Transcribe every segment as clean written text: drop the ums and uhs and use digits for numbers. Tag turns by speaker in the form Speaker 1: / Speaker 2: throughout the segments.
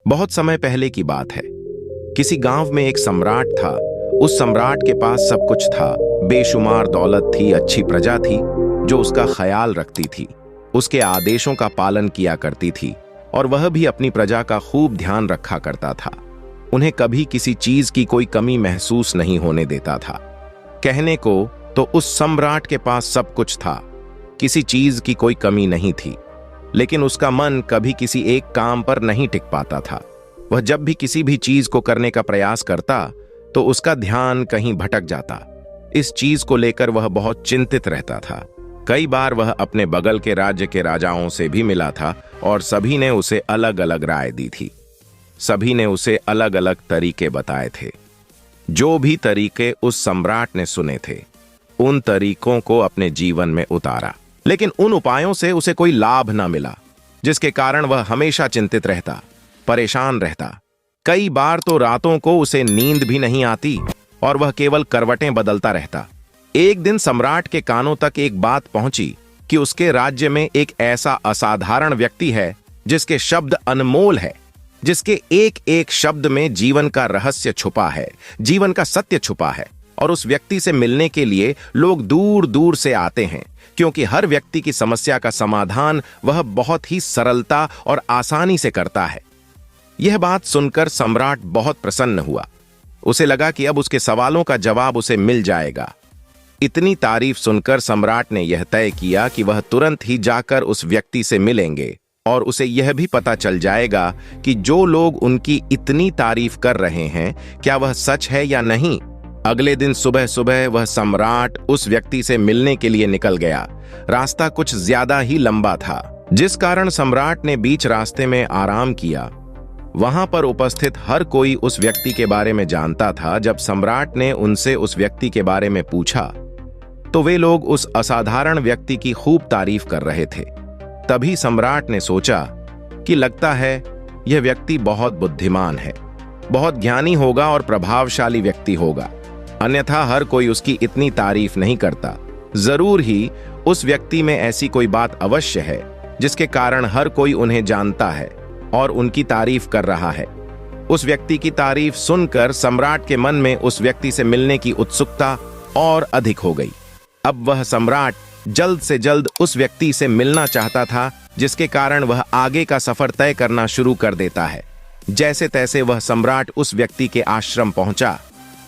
Speaker 1: बहुत समय पहले की बात है। किसी गांव में एक सम्राट था। उस सम्राट के पास सब कुछ था। बेशुमार दौलत थी, अच्छी प्रजा थी जो उसका ख्याल रखती थी, उसके आदेशों का पालन किया करती थी और वह भी अपनी प्रजा का खूब ध्यान रखा करता था। उन्हें कभी किसी चीज की कोई कमी महसूस नहीं होने देता था। कहने को तो उस सम्राट के पास सब कुछ था, किसी चीज की कोई कमी नहीं थी, लेकिन उसका मन कभी किसी एक काम पर नहीं टिक पाता था। वह जब भी किसी भी चीज को करने का प्रयास करता तो उसका ध्यान कहीं भटक जाता। इस चीज को लेकर वह बहुत चिंतित रहता था। कई बार वह अपने बगल के राज्य के राजाओं से भी मिला था और सभी ने उसे अलग अलग राय दी थी। सभी ने उसे अलग अलग तरीके बताए थे। जो भी तरीके उस सम्राट ने सुने थे, उन तरीकों को अपने जीवन में उतारा, लेकिन उन उपायों से उसे कोई लाभ न मिला, जिसके कारण वह हमेशा चिंतित रहता, परेशान रहता। कई बार तो रातों को उसे नींद भी नहीं आती और वह केवल करवटें बदलता रहता। एक दिन सम्राट के कानों तक एक बात पहुंची कि उसके राज्य में एक ऐसा असाधारण व्यक्ति है जिसके शब्द अनमोल है, जिसके एक एक शब्द में जीवन का रहस्य छुपा है, जीवन का सत्य छुपा है। और उस व्यक्ति से मिलने के लिए लोग दूर दूर से आते हैं, क्योंकि हर व्यक्ति की समस्या का समाधान वह बहुत ही सरलता और आसानी से करता है। यह बात सुनकर सम्राट बहुत प्रसन्न हुआ। उसे लगा कि अब उसके सवालों का जवाब उसे मिल जाएगा। इतनी तारीफ सुनकर सम्राट ने यह तय किया कि वह तुरंत ही जाकर उस व्यक्ति से मिलेंगे और उसे यह भी पता चल जाएगा कि जो लोग उनकी इतनी तारीफ कर रहे हैं, क्या वह सच है या नहीं। अगले दिन सुबह सुबह वह सम्राट उस व्यक्ति से मिलने के लिए निकल गया। रास्ता कुछ ज्यादा ही लंबा था, जिस कारण सम्राट ने बीच रास्ते में आराम किया। वहां पर उपस्थित हर कोई उस व्यक्ति के बारे में जानता था। जब सम्राट ने उनसे उस व्यक्ति के बारे में पूछा तो वे लोग उस असाधारण व्यक्ति की खूब तारीफ कर रहे थे। तभी सम्राट ने सोचा कि लगता है यह व्यक्ति बहुत बुद्धिमान है, बहुत ज्ञानी होगा और प्रभावशाली व्यक्ति होगा, अन्यथा हर कोई उसकी इतनी तारीफ नहीं करता। जरूर ही उस व्यक्ति में ऐसी कोई बात अवश्य है जिसके कारण हर कोई उन्हें जानता है और उनकी तारीफ कर रहा है। उस व्यक्ति की तारीफ सुनकर सम्राट के मन में उस व्यक्ति से मिलने की उत्सुकता और अधिक हो गई। अब वह सम्राट जल्द से जल्द उस व्यक्ति से मिलना चाहता था, जिसके कारण वह आगे का सफर तय करना शुरू कर देता है। जैसे तैसे वह सम्राट उस व्यक्ति के आश्रम पहुंचा,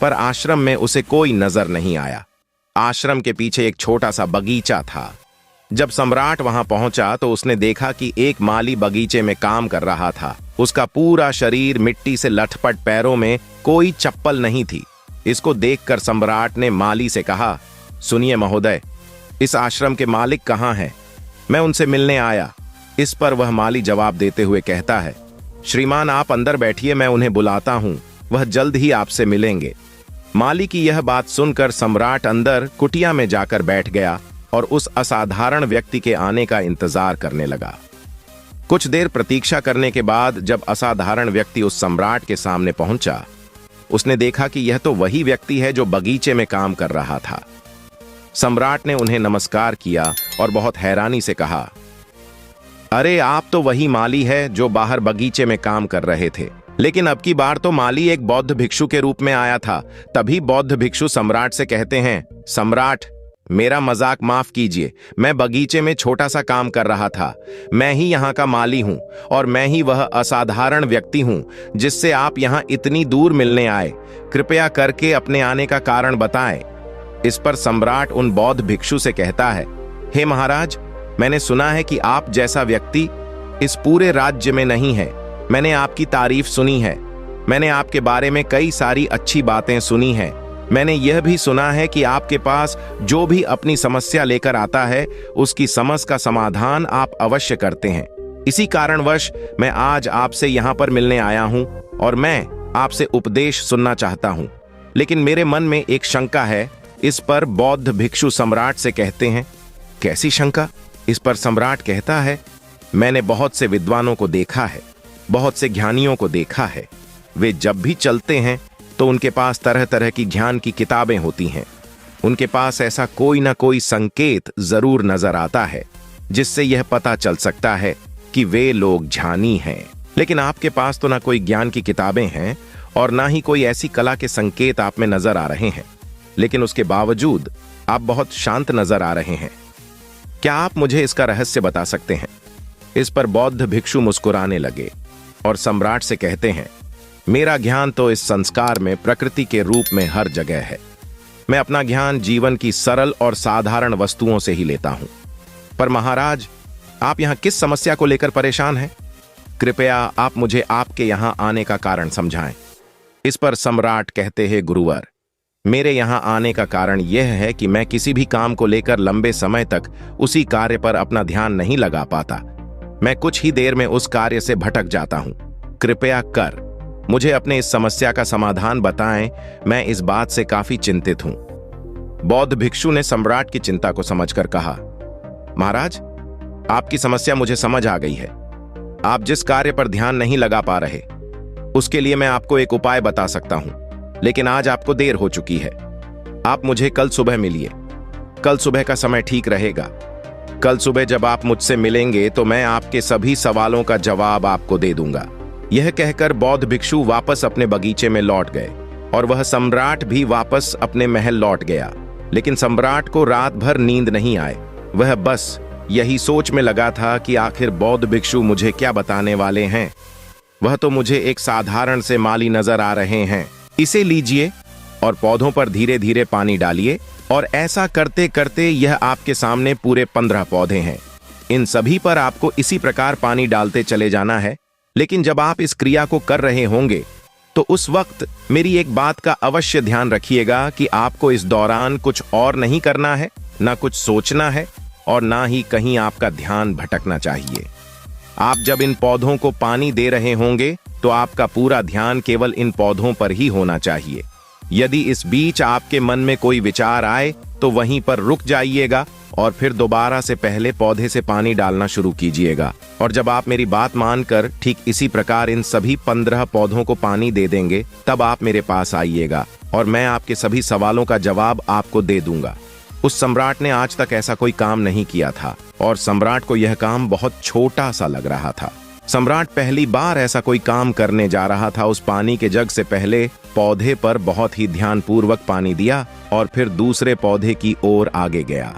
Speaker 1: पर आश्रम में उसे कोई नजर नहीं आया। आश्रम के पीछे एक छोटा सा बगीचा था। जब सम्राट वहां पहुंचा तो उसने देखा कि एक माली बगीचे में काम कर रहा था। उसका पूरा शरीर मिट्टी से लथपथ, पैरों में कोई चप्पल नहीं थी। इसको देखकर सम्राट ने माली से कहा, सुनिए महोदय, इस आश्रम के मालिक कहाँ हैं? मैं उनसे मिलने आया। इस पर वह माली जवाब देते हुए कहता है, श्रीमान आप अंदर बैठिए, मैं उन्हें बुलाता हूं, वह जल्द ही आपसे मिलेंगे। माली की यह बात सुनकर सम्राट अंदर कुटिया में जाकर बैठ गया और उस असाधारण व्यक्ति के आने का इंतजार करने लगा। कुछ देर प्रतीक्षा करने के बाद जब असाधारण व्यक्ति उस सम्राट के सामने पहुंचा, उसने देखा कि यह तो वही व्यक्ति है जो बगीचे में काम कर रहा था। सम्राट ने उन्हें नमस्कार किया और बहुत हैरानी से कहा, अरे आप तो वही माली है जो बाहर बगीचे में काम कर रहे थे, लेकिन अब की बार तो माली एक बौद्ध भिक्षु के रूप में आया था। तभी बौद्ध भिक्षु सम्राट से कहते हैं, सम्राट मेरा मजाक माफ कीजिए, मैं बगीचे में छोटा सा काम कर रहा था। मैं ही यहाँ का माली हूँ और मैं ही वह असाधारण व्यक्ति हूँ जिससे आप यहाँ इतनी दूर मिलने आए। कृपया करके अपने आने का कारण बताएं। इस पर सम्राट उन बौद्ध भिक्षु से कहता है, हे महाराज, मैंने सुना है कि आप जैसा व्यक्ति इस पूरे राज्य में नहीं है। मैंने आपकी तारीफ सुनी है, मैंने आपके बारे में कई सारी अच्छी बातें सुनी हैं। मैंने यह भी सुना है कि आपके पास जो भी अपनी समस्या लेकर आता है, उसकी समस्या का समाधान आप अवश्य करते हैं। इसी कारणवश मैं आज आपसे यहाँ पर मिलने आया हूँ और मैं आपसे उपदेश सुनना चाहता हूँ। लेकिन मेरे मन में एक शंका है। इस पर बौद्ध भिक्षु सम्राट से कहते हैं, कैसी शंका? इस पर सम्राट कहता है, मैंने बहुत से विद्वानों को देखा है, बहुत से ज्ञानियों को देखा है। वे जब भी चलते हैं तो उनके पास तरह तरह की ज्ञान की किताबें होती हैं। उनके पास ऐसा कोई ना कोई संकेत जरूर नजर आता है जिससे यह पता चल सकता है कि वे लोग ज्ञानी हैं। लेकिन आपके पास तो ना कोई ज्ञान की किताबें हैं और ना ही कोई ऐसी कला के संकेत आप में नजर आ रहे हैं, लेकिन उसके बावजूद आप बहुत शांत नजर आ रहे हैं। क्या आप मुझे इसका रहस्य बता सकते हैं? इस पर बौद्ध भिक्षु मुस्कुराने लगे और सम्राट से कहते हैं, मेरा ज्ञान तो इस संस्कार में प्रकृति के रूप में हर जगह है। मैं अपना ज्ञान जीवन की सरल और साधारण वस्तुओं से ही लेता हूं। पर महाराज, आप यहां किस समस्या को लेकर परेशान हैं? कृपया आप मुझे आपके यहां आने का कारण समझाएं। इस पर सम्राट कहते हैं, गुरुवर, मेरे यहां आने का कारण यह है कि मैं किसी भी काम को लेकर लंबे समय तक उसी कार्य पर अपना ध्यान नहीं लगा पाता। मैं कुछ ही देर में उस कार्य से भटक जाता हूं। कृपया कर मुझे अपने इस समस्या का समाधान बताएं। मैं इस बात से काफी चिंतित हूं। बौद्ध भिक्षु ने सम्राट की चिंता को समझकर कहा, महाराज, आपकी समस्या मुझे समझ आ गई है। आप जिस कार्य पर ध्यान नहीं लगा पा रहे, उसके लिए मैं आपको एक उपाय बता सकता हूं, लेकिन आज आपको देर हो चुकी है। आप मुझे कल सुबह मिलिए। कल सुबह का समय ठीक रहेगा। कल सुबह जब आप मुझसे मिलेंगे तो मैं आपके सभी सवालों का जवाब आपको दे दूंगा। यह कहकर बौद्ध भिक्षु वापस अपने बगीचे में लौट गए और वह सम्राट भी वापस अपने महल लौट गया। लेकिन सम्राट को रात भर नींद नहीं आए। वह बस यही सोच में लगा था कि आखिर बौद्ध भिक्षु मुझे क्या बताने वाले हैं। वह तो मुझे एक साधारण से माली नजर आ रहे हैं। इसे लीजिए और पौधों पर धीरे धीरे पानी डालिए, और ऐसा करते करते यह आपके सामने पूरे 15 पौधे हैं। इन सभी पर आपको इसी प्रकार पानी डालते चले जाना है। लेकिन जब आप इस क्रिया को कर रहे होंगे तो उस वक्त मेरी एक बात का अवश्य ध्यान रखिएगा कि आपको इस दौरान कुछ और नहीं करना है, ना कुछ सोचना है और ना ही कहीं आपका ध्यान भटकना चाहिए। आप जब इन पौधों को पानी दे रहे होंगे तो आपका पूरा ध्यान केवल इन पौधों पर ही होना चाहिए। यदि इस बीच आपके मन में कोई विचार आए तो वहीं पर रुक जाइएगा और फिर दोबारा से पहले पौधे से पानी डालना शुरू कीजिएगा। और जब आप मेरी बात मानकर ठीक इसी प्रकार इन सभी 15 पौधों को पानी दे देंगे, तब आप मेरे पास आइएगा और मैं आपके सभी सवालों का जवाब आपको दे दूंगा। उस सम्राट ने आज तक ऐसा कोई काम नहीं किया था और सम्राट को यह काम बहुत छोटा सा लग रहा था। सम्राट पहली बार ऐसा कोई काम करने जा रहा था। उस पानी के जग से पहले पौधे पर बहुत ही ध्यानपूर्वक पानी दिया और फिर दूसरे पौधे की ओर आगे गया।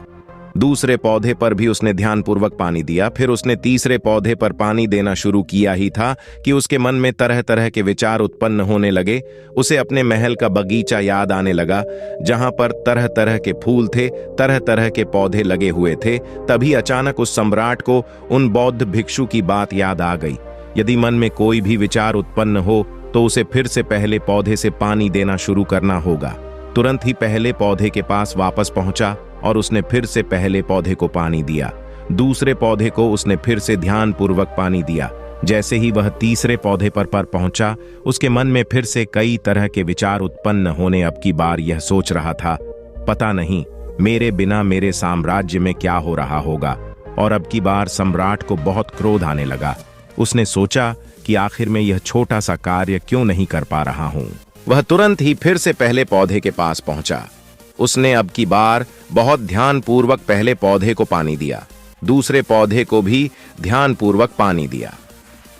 Speaker 1: दूसरे पौधे पर भी उसने ध्यानपूर्वक पानी दिया। फिर उसने तीसरे पौधे पर पानी देना शुरू किया ही था कि उसके मन में तरह तरह के विचार उत्पन्न होने लगे। उसे अपने महल का बगीचा याद आने लगा, जहां पर तरह तरह के फूल थे, तरह तरह के पौधे लगे हुए थे। तभी अचानक उस सम्राट को उन बौद्ध भिक्षु की बात याद आ गई। यदि मन में कोई भी विचार उत्पन्न हो तो उसे फिर से पहले पौधे से पानी देना शुरू करना होगा। तुरंत ही पहले पौधे के पास वापस पहुंचा और उसने फिर से पहले पौधे को पानी दिया। दूसरे पौधे को उसने फिर से ध्यानपूर्वक पानी दिया। जैसे ही वह तीसरे पौधे पर पहुंचा, उसके मन में फिर से कई तरह के विचार उत्पन्न होने। अब की बार यह सोच रहा था, पता नहीं मेरे बिना मेरे साम्राज्य में क्या हो रहा होगा। और अब की बार सम्राट को बहुत क्रोध आने लगा। उसने सोचा कि आखिर में यह छोटा सा कार्य क्यों नहीं कर पा रहा हूं। वह तुरंत ही फिर से पहले पौधे के पास पहुंचा। उसने अब की बार बहुत ध्यानपूर्वक पहले पौधे को पानी दिया, दूसरे पौधे को भी ध्यानपूर्वक पानी दिया।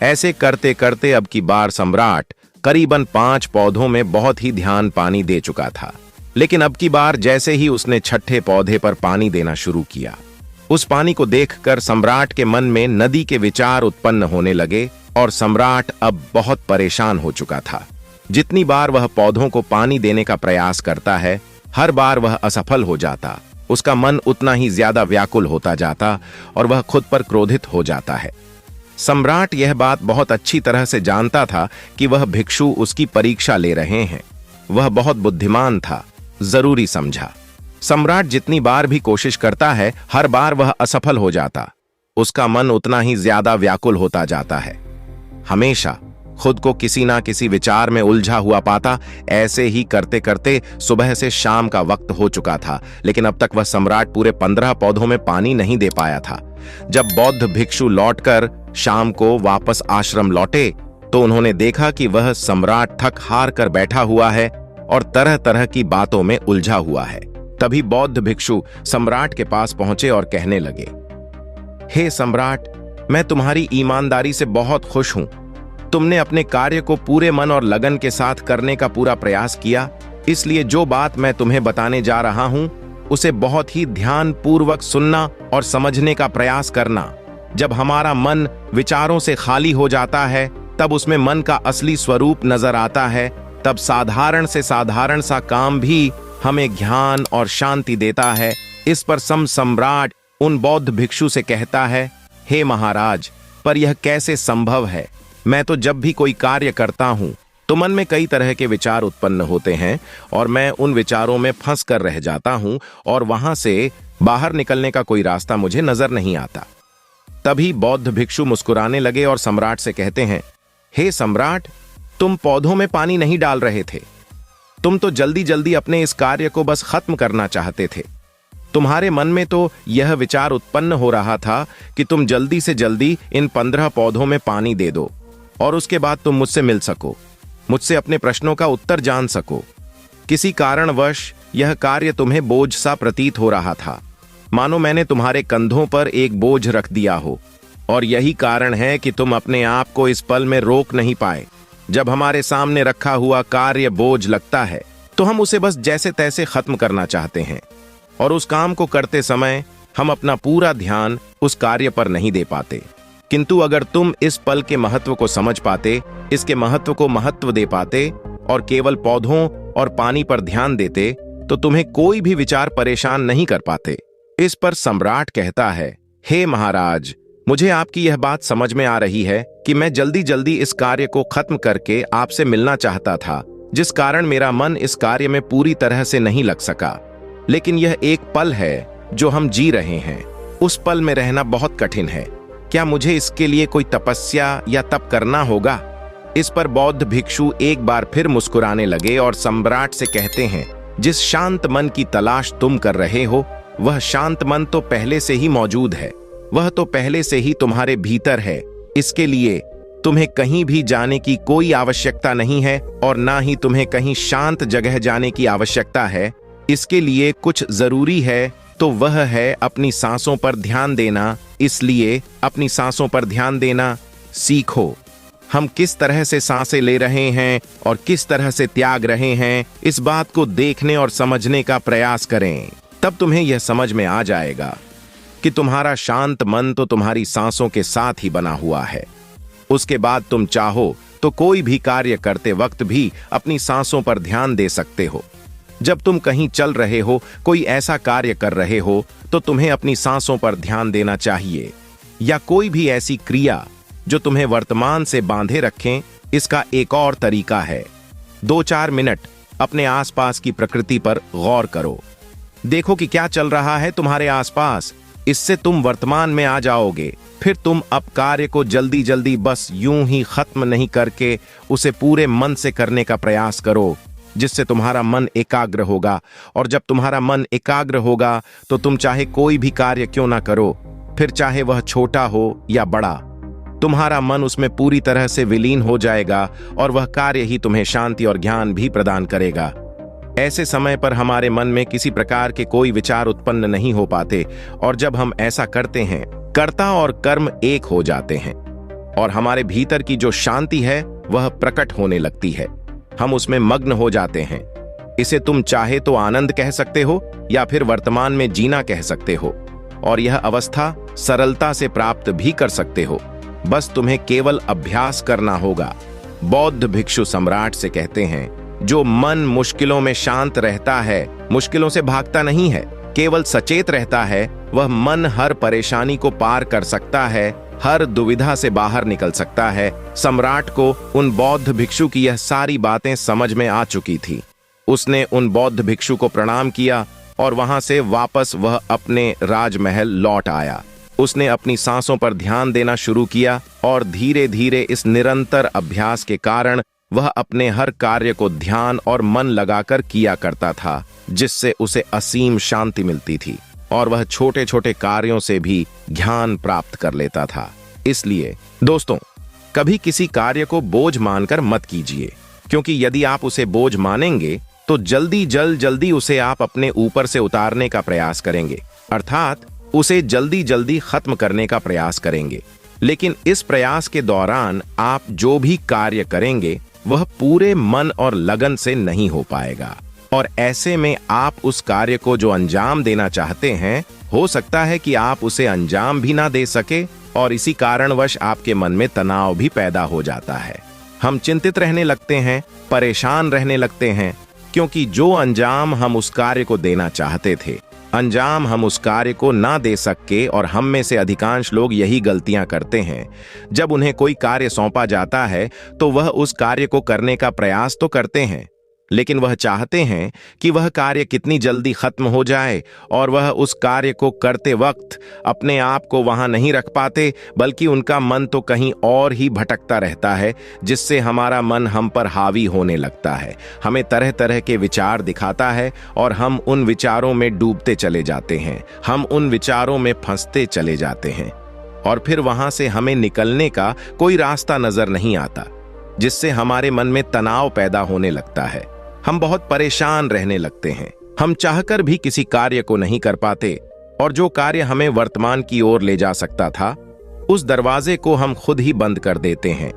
Speaker 1: ऐसे करते करते अब की बार सम्राट करीबन 5 पौधों में बहुत ही ध्यान पानी दे चुका था। लेकिन अब की बार जैसे ही उसने छठे पौधे पर पानी देना शुरू किया, उस पानी को देखकर सम्राट के मन में नदी के विचार उत्पन्न होने लगे और सम्राट अब बहुत परेशान हो चुका था। जितनी बार वह पौधों को पानी देने का प्रयास करता है, हर बार वह असफल हो जाता। उसका मन उतना ही ज्यादा व्याकुल होता जाता और वह खुद पर क्रोधित हो जाता है। सम्राट यह बात बहुत अच्छी तरह से जानता था कि वह भिक्षु उसकी परीक्षा ले रहे हैं। वह बहुत बुद्धिमान था, जरूरी समझा। सम्राट जितनी बार भी कोशिश करता है, हर बार वह असफल हो जाता। उसका मन उतना ही ज्यादा व्याकुल होता जाता है। हमेशा खुद को किसी ना किसी विचार में उलझा हुआ पाता। ऐसे ही करते करते सुबह से शाम का वक्त हो चुका था, लेकिन अब तक वह सम्राट पूरे 15 पौधों में पानी नहीं दे पाया था। जब बौद्ध भिक्षु लौटकर शाम को वापस आश्रम लौटे तो उन्होंने देखा कि वह सम्राट थक हार कर बैठा हुआ है और तरह तरह की बातों में उलझा हुआ है। तभी बौद्ध भिक्षु सम्राट के पास पहुंचे और कहने लगे, हे सम्राट, मैं तुम्हारी ईमानदारी से बहुत खुश हूं। तुमने अपने कार्य को पूरे मन और लगन के साथ करने का पूरा प्रयास किया, इसलिए जो बात मैं तुम्हें बताने जा रहा हूं उसे बहुत ही ध्यान पूर्वक सुनना और समझने का प्रयास करना। जब हमारा मन विचारों से खाली हो जाता है तब उसमें मन का असली स्वरूप नजर आता है। तब साधारण से साधारण सा काम भी हमें ज्ञान और शांति देता है। इस पर सम्राट उन बौद्ध भिक्षु से कहता है, हे महाराज, पर यह कैसे संभव है? मैं तो जब भी कोई कार्य करता हूं तो मन में कई तरह के विचार उत्पन्न होते हैं और मैं उन विचारों में फंस कर रह जाता हूं और वहां से बाहर निकलने का कोई रास्ता मुझे नजर नहीं आता। तभी बौद्ध भिक्षु मुस्कुराने लगे और सम्राट से कहते हैं, हे सम्राट, तुम पौधों में पानी नहीं डाल रहे थे। तुम तो जल्दी जल्दी अपने इस कार्य को बस खत्म करना चाहते थे। तुम्हारे मन में तो यह विचार उत्पन्न हो रहा था कि तुम जल्दी से जल्दी इन 15 पौधों में पानी दे दो और उसके बाद तुम मुझसे मिल सको, मुझसे अपने प्रश्नों का उत्तर जान सको। किसी कारणवश यह कार्य तुम्हें बोझ सा प्रतीत हो रहा था, मानो मैंने तुम्हारे कंधों पर एक बोझ रख दिया हो, और यही कारण है कि तुम अपने आप को इस पल में रोक नहीं पाए। जब हमारे सामने रखा हुआ कार्य बोझ लगता है तो हम उसे बस जैसे तैसे खत्म करना चाहते हैं और उस काम को करते समय हम अपना पूरा ध्यान उस कार्य पर नहीं दे पाते। किंतु अगर तुम इस पल के महत्व को समझ पाते, इसके महत्व को महत्व दे पाते और केवल पौधों और पानी पर ध्यान देते, तो तुम्हें कोई भी विचार परेशान नहीं कर पाते। इस पर सम्राट कहता है, हे महाराज, मुझे आपकी यह बात समझ में आ रही है कि मैं जल्दी जल्दी इस कार्य को खत्म करके आपसे मिलना चाहता था, जिस कारण मेरा मन इस कार्य में पूरी तरह से नहीं लग सका। लेकिन यह एक पल है जो हम जी रहे हैं, उस पल में रहना बहुत कठिन है। क्या मुझे इसके लिए कोई तपस्या या तप करना होगा? इस पर बौद्ध भिक्षु एक बार फिर मुस्कुराने लगे और सम्राट से कहते हैं, जिस शांत मन की तलाश तुम कर रहे हो, वह शांत मन तो पहले से ही मौजूद है, वह तो पहले से ही तुम्हारे भीतर है। इसके लिए तुम्हें कहीं भी जाने की कोई आवश्यकता नहीं है और ना ही तुम्हें कहीं शांत जगह जाने की आवश्यकता है। इसके लिए कुछ जरूरी है तो वह है अपनी सांसों पर ध्यान देना। इसलिए अपनी सांसों पर ध्यान देना सीखो। हम किस तरह से सांसें ले रहे हैं और किस तरह से त्याग रहे हैं, इस बात को देखने और समझने का प्रयास करें। तब तुम्हें यह समझ में आ जाएगा कि तुम्हारा शांत मन तो तुम्हारी सांसों के साथ ही बना हुआ है। उसके बाद तुम चाहो तो कोई भी कार्य करते वक्त भी अपनी सांसों पर ध्यान दे सकते हो। जब तुम कहीं चल रहे हो, कोई ऐसा कार्य कर रहे हो, तो तुम्हें अपनी सांसों पर ध्यान देना चाहिए। या कोई भी ऐसी क्रिया जो तुम्हें वर्तमान से बांधे रखें। इसका एक और तरीका है, 2-4 मिनट अपने आसपास की प्रकृति पर गौर करो। देखो कि क्या चल रहा है तुम्हारे आसपास। इससे तुम वर्तमान में आ जाओगे। फिर तुम अब कार्य को जल्दी जल्दी बस यूं ही खत्म नहीं करके उसे पूरे मन से करने का प्रयास करो, जिससे तुम्हारा मन एकाग्र होगा। और जब तुम्हारा मन एकाग्र होगा तो तुम चाहे कोई भी कार्य क्यों ना करो, फिर चाहे वह छोटा हो या बड़ा, तुम्हारा मन उसमें पूरी तरह से विलीन हो जाएगा और वह कार्य ही तुम्हें शांति और ज्ञान भी प्रदान करेगा। ऐसे समय पर हमारे मन में किसी प्रकार के कोई विचार उत्पन्न नहीं हो पाते और जब हम ऐसा करते हैं, कर्ता और कर्म एक हो जाते हैं और हमारे भीतर की जो शांति है वह प्रकट होने लगती है। हम उसमें मग्न हो जाते हैं। इसे तुम चाहे तो आनंद कह सकते हो या फिर वर्तमान में जीना कह सकते हो, और यह अवस्था सरलता से प्राप्त भी कर सकते हो। बस तुम्हें केवल अभ्यास करना होगा। बौद्ध भिक्षु सम्राट से कहते हैं, जो मन मुश्किलों में शांत रहता है, मुश्किलों से भागता नहीं है, केवल सचेत रहता है, वह मन हर परेशानी को पार कर सकता है, हर दुविधा से बाहर निकल सकता है। सम्राट को उन बौद्ध भिक्षु की यह सारी बातें समझ में आ चुकी थी। उसने उन बौद्ध भिक्षु को प्रणाम किया और वहां से वापस वह अपने राजमहल लौट आया। उसने अपनी सांसों पर ध्यान देना शुरू किया और धीरे धीरे इस निरंतर अभ्यास के कारण वह अपने हर कार्य को ध्यान और मन लगाकर किया करता था, जिससे उसे असीम शांति मिलती थी और वह छोटे छोटे कार्यों से भी ज्ञान प्राप्त कर लेता था। इसलिए दोस्तों, कभी किसी कार्य को बोझ मानकर मत कीजिए, क्योंकि यदि आप उसे बोझ मानेंगे तो जल्दी उसे आप अपने ऊपर से उतारने का प्रयास करेंगे, अर्थात उसे जल्दी जल्दी खत्म करने का प्रयास करेंगे। लेकिन इस प्रयास के दौरान आप जो भी कार्य करेंगे वह पूरे मन और लगन से नहीं हो पाएगा, और ऐसे में आप उस कार्य को जो अंजाम देना चाहते हैं, हो सकता है कि आप उसे अंजाम भी ना दे सके, और इसी कारणवश आपके मन में तनाव भी पैदा हो जाता है। हम चिंतित रहने लगते हैं, परेशान रहने लगते हैं, क्योंकि जो अंजाम हम उस कार्य को देना चाहते थे, अंजाम हम उस कार्य को ना दे सके। और हम में से अधिकांश लोग यही गलतियां करते हैं। जब उन्हें कोई कार्य सौंपा जाता है तो वह उस कार्य को करने का प्रयास तो करते हैं, लेकिन वह चाहते हैं कि वह कार्य कितनी जल्दी खत्म हो जाए, और वह उस कार्य को करते वक्त अपने आप को वहां नहीं रख पाते, बल्कि उनका मन तो कहीं और ही भटकता रहता है, जिससे हमारा मन हम पर हावी होने लगता है, हमें तरह तरह के विचार दिखाता है, और हम उन विचारों में डूबते चले जाते हैं, हम उन विचारों में फंसते चले जाते हैं, और फिर वहां से हमें निकलने का कोई रास्ता नजर नहीं आता, जिससे हमारे मन में तनाव पैदा होने लगता है। हम बहुत परेशान रहने लगते हैं, हम चाहकर भी किसी कार्य को नहीं कर पाते, और जो कार्य हमें वर्तमान की ओर ले जा सकता था, उस दरवाजे को हम खुद ही बंद कर देते हैं,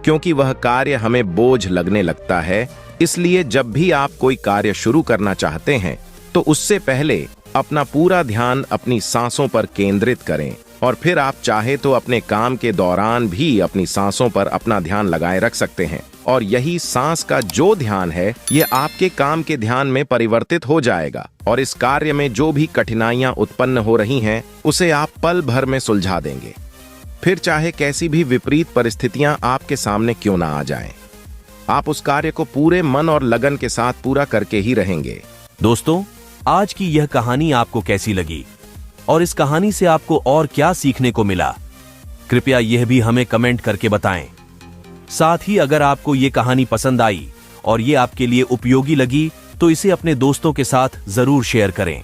Speaker 1: क्योंकि वह कार्य हमें बोझ लगने लगता है। इसलिए जब भी आप कोई कार्य शुरू करना चाहते हैं, तो उससे पहले अपना पूरा ध्यान अपनी सांसों पर केंद्रित करें, और फिर आप चाहे तो अपने काम के दौरान भी अपनी सांसों पर अपना ध्यान लगाए रख सकते हैं, और यही सांस का जो ध्यान है, ये आपके काम के ध्यान में परिवर्तित हो जाएगा, और इस कार्य में जो भी कठिनाइयां उत्पन्न हो रही हैं, उसे आप पल भर में सुलझा देंगे। फिर चाहे कैसी भी विपरीत परिस्थितियां आपके सामने क्यों ना आ जाएं, आप उस कार्य को पूरे मन और लगन के साथ पूरा करके ही रहेंगे।
Speaker 2: दोस्तों, आज की यह कहानी आपको कैसी लगी, और इस कहानी से आपको और क्या सीखने को मिला? कृपया यह भी हमें कमेंट करके बताएं। साथ ही अगर आपको ये कहानी पसंद आई और ये आपके लिए उपयोगी लगी, तो इसे अपने दोस्तों के साथ जरूर शेयर करें।